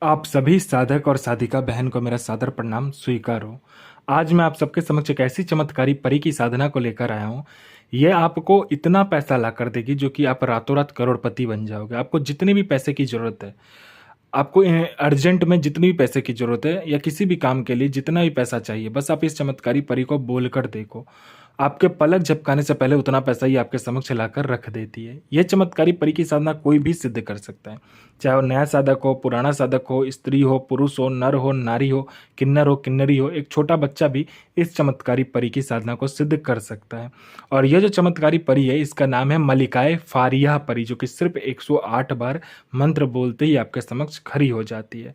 आप सभी साधक और साधिका बहन को मेरा सादर प्रणाम स्वीकार हो। आज मैं आप सबके समक्ष एक ऐसी चमत्कारी परी की साधना को लेकर आया हूँ। ये आपको इतना पैसा ला कर देगी जो कि आप रातों रात करोड़पति बन जाओगे। आपको जितने भी पैसे की ज़रूरत है, आपको अर्जेंट में जितनी भी पैसे की ज़रूरत है या किसी भी काम के लिए जितना भी पैसा चाहिए, बस आप इस चमत्कारी परी को बोलकर देखो। आपके पलक झपकाने से पहले उतना पैसा ही आपके समक्ष लाकर रख देती है। ये चमत्कारी परी की साधना कोई भी सिद्ध कर सकता है, चाहे वो नया साधक हो, पुराना साधक हो, स्त्री हो, पुरुष हो, नर हो, नारी हो, किन्नर हो, किन्नरी हो, एक छोटा बच्चा भी इस चमत्कारी परी की साधना को सिद्ध कर सकता है। और यह जो चमत्कारी परी है, इसका नाम है मलिकाए फारिया परी, जो कि सिर्फ 108 बार मंत्र बोलते ही आपके समक्ष खड़ी हो जाती है।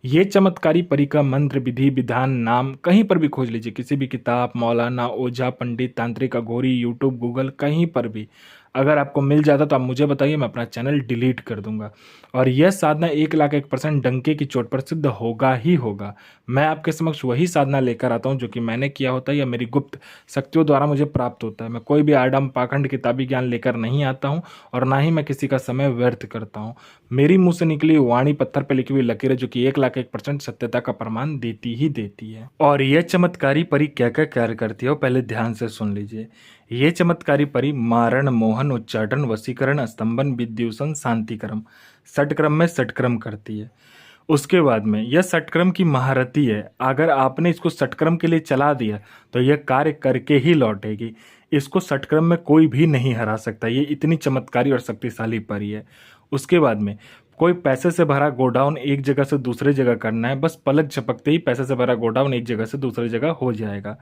ये चमत्कारी परी का मंत्र, विधि, विधान, नाम कहीं पर भी खोज लीजिए, किसी भी किताब, मौलाना, ओझा, पंडित, तांत्रिक, अघोरी, यूट्यूब, गूगल, कहीं पर भी अगर आपको मिल जाता तो आप मुझे बताइए, मैं अपना चैनल डिलीट कर दूंगा। और यह साधना 1,01% डंके की चोट पर सिद्ध होगा ही होगा। मैं आपके समक्ष वही साधना लेकर आता हूं जो कि मैंने किया होता है या मेरी गुप्त शक्तियों द्वारा मुझे प्राप्त होता है। मैं कोई भी आडम पाखंड किताबी ज्ञान लेकर नहीं आता हूं और ना ही मैं किसी का समय व्यर्थ करता हूं। मेरी मुंह से निकली वाणी पत्थर पर लिखी हुई लकीरें जो कि 1,01% सत्यता का प्रमाण देती ही देती है। और यह चमत्कारी परी क्या क्या कार्य करती है वो पहले ध्यान से सुन लीजिए। ये चमत्कारी परी मारण, मोहन, उच्चाटन, वशीकरण, स्तंभन, विद्युषण, शांतिक्रम, षटक्रम में षटक्रम करती है। उसके बाद में यह षटक्रम की महारथी है। अगर आपने इसको षटक्रम के लिए चला दिया तो यह कार्य करके ही लौटेगी। इसको षटक्रम में कोई भी नहीं हरा सकता। ये इतनी चमत्कारी और शक्तिशाली परी है। उसके बाद में कोई पैसे से भरा गोडाउन एक जगह से दूसरे जगह करना है, बस पलक झपकते ही पैसे से भरा गोडाउन एक जगह से दूसरी जगह हो जाएगा।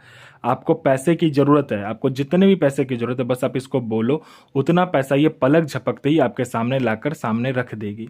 आपको पैसे की ज़रूरत है, आपको जितने भी पैसे की ज़रूरत है, बस आप इसको बोलो, उतना पैसा ये पलक झपकते ही आपके सामने लाकर सामने रख देगी।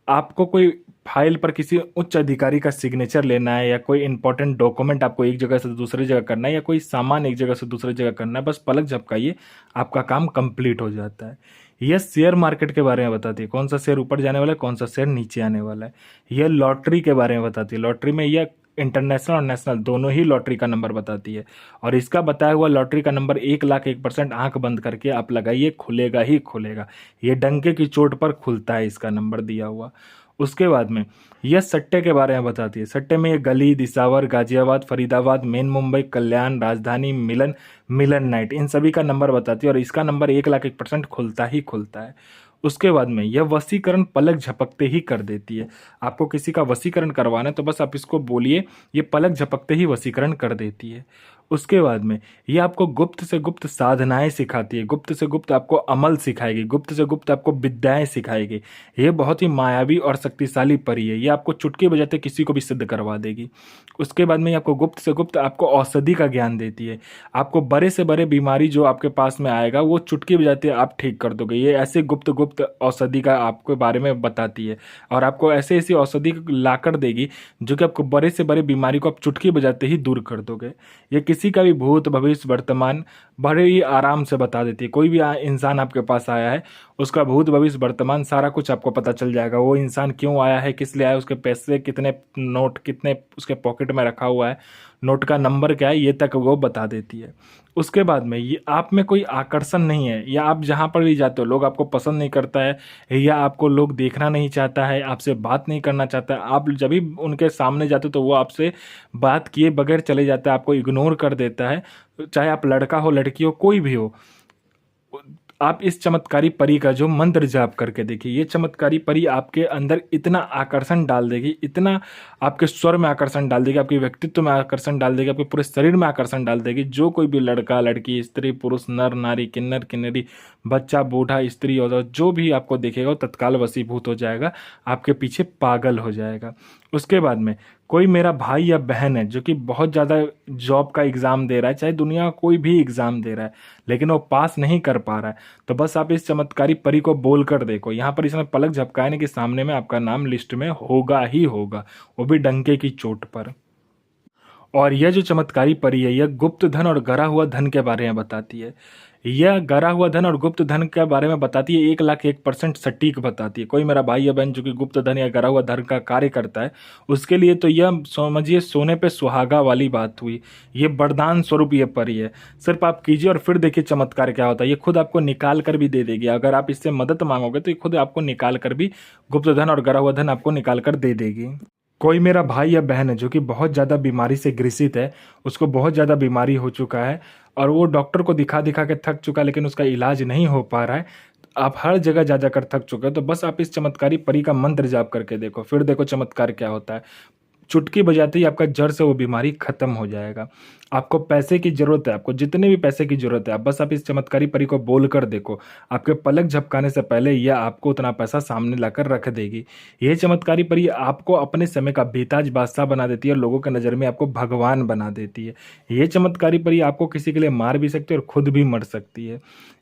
आपको कोई फाइल पर किसी उच्च अधिकारी का सिग्नेचर लेना है या कोई इंपॉर्टेंट डॉक्यूमेंट आपको एक जगह से दूसरी जगह करना है या कोई सामान एक जगह से दूसरी जगह करना है, बस पलक झपकाइए, आपका काम कंप्लीट हो जाता है। यह शेयर मार्केट के बारे में बताती है, कौन सा शेयर ऊपर जाने वाला है, कौन सा शेयर नीचे आने वाला है। यह लॉटरी के बारे में बताती है, लॉटरी में यह इंटरनेशनल और नेशनल दोनों ही लॉटरी का नंबर बताती है। और इसका बताया हुआ लॉटरी का नंबर 1,01% आंख बंद करके आप लगाइए, खुलेगा ही खुलेगा। ये डंके की चोट पर खुलता है इसका नंबर दिया हुआ। उसके बाद में यह सट्टे के बारे में बताती है। सट्टे में ये गली, दिसावर, गाजियाबाद, फरीदाबाद, मेन मुंबई, कल्याण, राजधानी, मिलन, मिलन नाइट, इन सभी का नंबर बताती है और इसका नंबर 1,01% खुलता ही खुलता है। उसके बाद में यह वशीकरण पलक झपकते ही कर देती है। आपको किसी का वशीकरण करवाना है तो बस आप इसको बोलिए, ये पलक झपकते ही वशीकरण कर देती है। उसके बाद में ये आपको गुप्त से गुप्त साधनाएं सिखाती है, गुप्त से गुप्त आपको अमल सिखाएगी, गुप्त से गुप्त आपको विद्याएं सिखाएगी। ये बहुत ही मायावी और शक्तिशाली परी है। ये आपको चुटकी बजाते किसी को भी सिद्ध करवा देगी। उसके बाद में ये आपको गुप्त से गुप्त आपको औषधि का ज्ञान देती है। आपको बड़े से बड़े बीमारी जो आपके पास में आएगा वो चुटकी बजाते आप ठीक कर दोगे। ये ऐसे गुप्त गुप्त औषधि का आपके बारे में बताती है और आपको ऐसे ऐसी औषधि ला कर देगी जो कि आपको बड़े से बड़े बीमारी को आप चुटकी बजाते ही दूर कर दोगे। ये किसी का भी भूत, भविष्य, वर्तमान बड़े ही आराम से बता देती है। कोई भी इंसान आपके पास आया है, उसका भूत, भविष्य, वर्तमान सारा कुछ आपको पता चल जाएगा। वो इंसान क्यों आया है, किस लिए आया है, उसके पैसे कितने, नोट कितने उसके पॉकेट में रखा हुआ है, नोट का नंबर क्या है, ये तक वो बता देती है। उसके बाद में ये आप में कोई आकर्षण नहीं है या आप जहाँ पर भी जाते हो लोग आपको पसंद नहीं करता है या आपको लोग देखना नहीं चाहता है, आपसे बात नहीं करना चाहता है, आप जब भी उनके सामने जाते हो तो वो आपसे बात किए बगैर चले जाता है, आपको इग्नोर कर देता है। चाहे आप लड़का हो, लड़की हो, कोई भी हो, आप इस चमत्कारी परी का जो मंत्र जाप करके देखिए। ये चमत्कारी परी आपके अंदर इतना आकर्षण डाल देगी, इतना आपके स्वर में आकर्षण डाल देगी, आपके व्यक्तित्व में आकर्षण डाल देगी, आपके पूरे शरीर में आकर्षण डाल देगी। जो कोई भी लड़का, लड़की, स्त्री, पुरुष, नर, नारी, किन्नर, किन्नरी, बच्चा, बूढ़ा, स्त्री और जो भी आपको देखेगा वो तत्काल वशीभूत हो जाएगा, आपके पीछे पागल हो जाएगा। उसके बाद में कोई मेरा भाई या बहन है जो कि बहुत ज़्यादा जॉब का एग्ज़ाम दे रहा है, चाहे दुनिया का कोई भी एग्ज़ाम दे रहा है, लेकिन वो पास नहीं कर पा रहा है, तो बस आप इस चमत्कारी परी को बोल कर देखो। यहाँ पर इसमें पलक झपकाने के सामने में आपका नाम लिस्ट में होगा ही होगा, वो भी डंके की चोट पर। और यह जो चमत्कारी परी है, यह गुप्त धन और गरा हुआ धन के बारे में बताती है। यह गरा हुआ धन और गुप्त धन के बारे में बताती है, 1,01% सटीक बताती है। कोई मेरा भाई या बहन जो कि गुप्त धन या गरा हुआ धन का कार्य करता है, उसके लिए तो यह समझिए सोने पे सुहागा वाली बात हुई। ये वरदान स्वरूप ये परी है। सिर्फ आप कीजिए और फिर देखिए चमत्कार क्या होता है। ये खुद आपको निकाल कर भी दे देगी। अगर आप इससे मदद मांगोगे तो ये खुद आपको निकाल कर भी गुप्त धन और गरा हुआ धन आपको निकाल कर दे देगी। कोई मेरा भाई या बहन है जो कि बहुत ज़्यादा बीमारी से ग्रसित है, उसको बहुत ज़्यादा बीमारी हो चुका है और वो डॉक्टर को दिखा दिखा के थक चुका है, लेकिन उसका इलाज नहीं हो पा रहा है। आप हर जगह जा जाकर थक चुके हो, तो बस आप इस चमत्कारी परी का मंत्र जाप करके देखो, फिर देखो चमत्कार क्या होता है। चुटकी बजाते ही आपका जड़ से वो बीमारी खत्म हो जाएगा। आपको पैसे की ज़रूरत है, आपको जितने भी पैसे की ज़रूरत है, बस आप इस चमत्कारी परी को बोल कर देखो। आपके पलक झपकाने से पहले यह आपको उतना पैसा सामने लाकर रख देगी। ये चमत्कारी परी आपको अपने समय का बेताज बादशाह बना देती है और लोगों की नज़र में आपको भगवान बना देती है। ये चमत्कारी परी आपको किसी के लिए मार भी सकती है और खुद भी मर सकती है।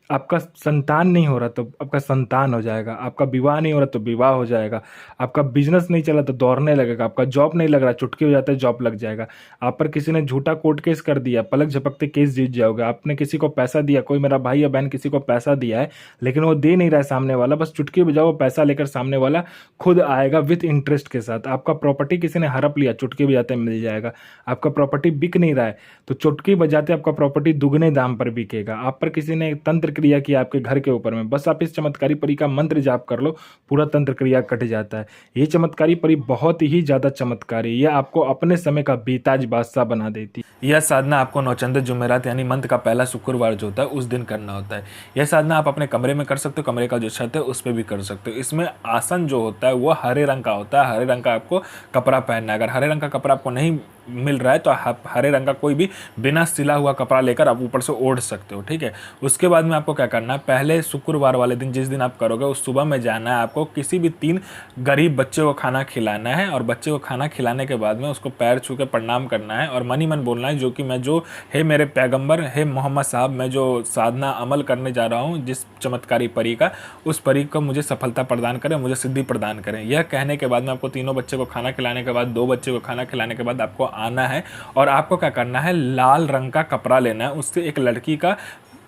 आपका संतान नहीं हो रहा तो आपका संतान हो जाएगा, आपका विवाह नहीं हो रहा तो विवाह हो जाएगा, आपका बिजनेस नहीं चला तो दौड़ने लगेगा, आपका जॉब नहीं लग रहा, चुटकी हो जाता है जॉब लग जाएगा। आप पर किसी ने झूठा कोर्ट केस कर दिया, पलक झपकते केस जीत जाओगे। आपने किसी को पैसा दिया, कोई मेरा भाई या बहन किसी को पैसा दिया है लेकिन वो दे नहीं रहा है सामने वाला, बस चुटकी बजाओ वो पैसा लेकर सामने वाला खुद आएगा विथ इंटरेस्ट के साथ। आपका प्रॉपर्टी किसी ने हड़प लिया, चुटकी बजाते मिल जाएगा। आपका प्रॉपर्टी बिक नहीं रहा है तो चुटकी बजाते आपका प्रॉपर्टी दुगने दाम पर बिकेगा। आप पर किसी ने तंत्र क्रिया किया आपके घर के ऊपर में, बस आप इस चमत्कारी परी का मंत्र जाप कर लो, पूरा तंत्र क्रिया कट जाता है। ये चमत्कारी परी बहुत ही ज्यादा चमत्कारी, यह आपको अपने समय का बेताज बादशाह बना देती है। यह साधना आपको नौचंद जुमेरात यानी मंथ का पहला शुक्रवार जो होता है उस दिन करना होता है। यह साधना आप अपने कमरे में कर सकते हो, कमरे का जो छत है उस पर भी कर सकते हो। इसमें आसन जो होता है वो हरे रंग का होता है, हरे रंग का आपको कपड़ा पहनना है। अगर हरे रंग का कपड़ा आपको नहीं मिल रहा है तो आप हरे रंग का कोई भी बिना सिला हुआ कपड़ा लेकर आप ऊपर से ओढ़ सकते हो, ठीक है। उसके बाद में आपको क्या करना है, पहले शुक्रवार वाले दिन जिस दिन आप करोगे उस सुबह में जाना है आपको, किसी भी 3 गरीब बच्चे को खाना खिलाना है और बच्चे को खाना खिलाने के बाद में उसको पैर छू के प्रणाम करना है और मन ही मन बोलना है जो कि मैं जो है मेरे पैगंबर है मोहम्मद साहब, मैं जो साधना अमल करने जा रहा हूँ जिस चमत्कारी परी का, उस परी को मुझे सफलता प्रदान करें, मुझे सिद्धि प्रदान करें। यह कहने के बाद में आपको तीनों बच्चे को खाना खिलाने के बाद 2 बच्चे को खाना खिलाने के बाद आपको आना है और आपको क्या करना है, लाल रंग का कपड़ा लेना है, उससे एक लड़की का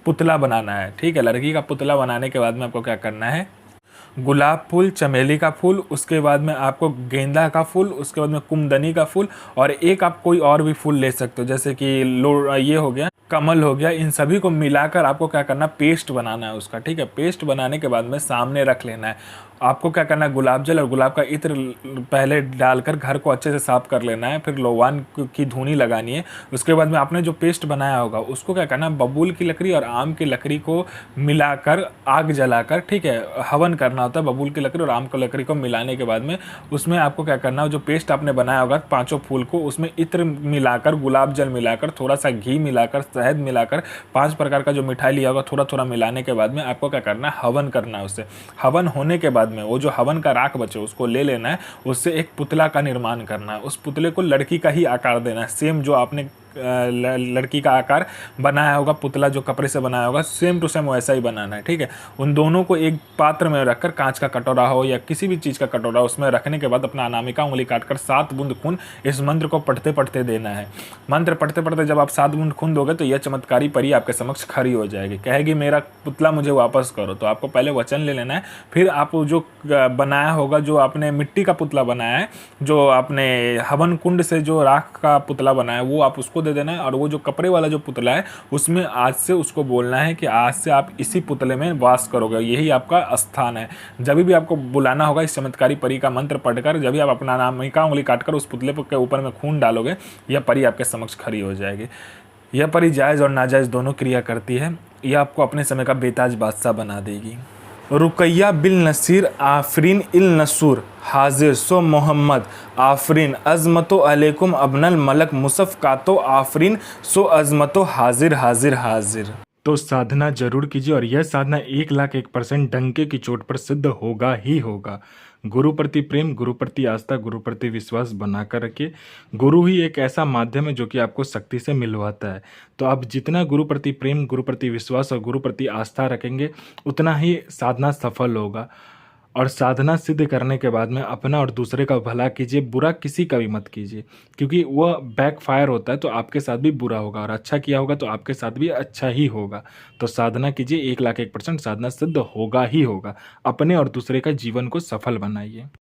पुतला बनाना है, ठीक है। लड़की का पुतला बनाने के बाद में आपको क्या करना है, गुलाब फूल, चमेली का फूल, उसके बाद में आपको गेंदा का फूल, उसके बाद में कुमदनी का फूल और एक आप कोई और भी फूल ले सकते हो जैसे कि ये हो गया कमल हो गया। इन सभी को मिलाकर आपको क्या करना, पेस्ट बनाना है उसका, ठीक है। पेस्ट बनाने के बाद में सामने रख लेना है। आपको क्या करना है, गुलाब जल और गुलाब का इत्र पहले डालकर घर को अच्छे से साफ कर लेना है, फिर लोवान की धुनी लगानी है। उसके बाद में आपने जो पेस्ट बनाया होगा उसको क्या करना है, बबूल की लकड़ी और आम की लकड़ी को मिलाकर आग जलाकर, ठीक है, हवन करना होता है। बबूल की लकड़ी और आम की लकड़ी को मिलाने के बाद में उसमें आपको क्या करना है, जो पेस्ट आपने बनाया होगा 5 फूल को उसमें इत्र मिलाकर, गुलाब जल मिलाकर, थोड़ा सा घी मिलाकर, शहद मिलाकर, 5 प्रकार का जो मिठाई लिया होगा थोड़ा थोड़ा मिलाने के बाद में आपको क्या करना है, हवन करना है उससे। हवन होने के बाद में वो जो हवन का राख बचे उसको ले लेना है, उससे एक पुतला का निर्माण करना है। उस पुतले को लड़की का ही आकार देना है, सेम जो आपने लड़की का आकार बनाया होगा, पुतला जो कपड़े से बनाया होगा सेम टू सेम वैसा ही बनाना है, ठीक है। उन दोनों को एक पात्र में रखकर, कांच का कटोरा हो या किसी भी चीज़ का कटोरा, उसमें रखने के बाद अपना अनामिका उंगली काटकर 7 बूंद खून इस मंत्र को पढ़ते पढ़ते देना है। मंत्र पढ़ते पढ़ते जब आप 7 बूंद खून दोगे तो यह चमत्कारी परी आपके समक्ष खड़ी हो जाएगी, कहेगी मेरा पुतला मुझे वापस करो। तो आपको पहले वचन ले लेना है, फिर आप जो बनाया होगा, जो आपने मिट्टी का पुतला बनाया है, जो आपने हवन कुंड से जो राख का पुतला बनाया है वो आप उसको दे देना है और वो जो कपड़े वाला जो पुतला है उसमें आज से उसको बोलना है कि आज से आप इसी पुतले में वास करोगे, यही आपका स्थान है। जब भी आपको बुलाना होगा इस चमत्कारी परी का मंत्र पढ़कर, जब भी आप अपना अनामिका उंगली काटकर उस पुतले के ऊपर में खून डालोगे, यह परी आपके समक्ष खड़ी हो जाएगी। यह परी जायज़ और नाजायज़ दोनों क्रिया करती है। यह आपको अपने समय का बेताज बादशाह बना देगी। रुकैया बिल नसीर आफरीन इल नसूर हाजिर सो मोहम्मद आफरीन अज़मतो अलैकुम अबनल मलक मुसफ़ कातो आफरीन सो अज़मतो हाजिर हाजिर हाजिर। तो साधना जरूर कीजिए और यह साधना 1,01% डंके की चोट पर सिद्ध होगा ही होगा। गुरु प्रति प्रेम, गुरु प्रति आस्था, गुरु प्रति विश्वास बनाकर रखिए। गुरु ही एक ऐसा माध्यम है जो कि आपको शक्ति से मिलवाता है। तो आप जितना गुरु प्रति प्रेम, गुरु प्रति विश्वास और गुरु प्रति आस्था रखेंगे उतना ही साधना सफल होगा। और साधना सिद्ध करने के बाद में अपना और दूसरे का भला कीजिए, बुरा किसी का भी मत कीजिए, क्योंकि वह बैकफायर होता है तो आपके साथ भी बुरा होगा, और अच्छा किया होगा तो आपके साथ भी अच्छा ही होगा। तो साधना कीजिए, 1 लाख 1% साधना सिद्ध होगा ही होगा। अपने और दूसरे का जीवन को सफल बनाइए।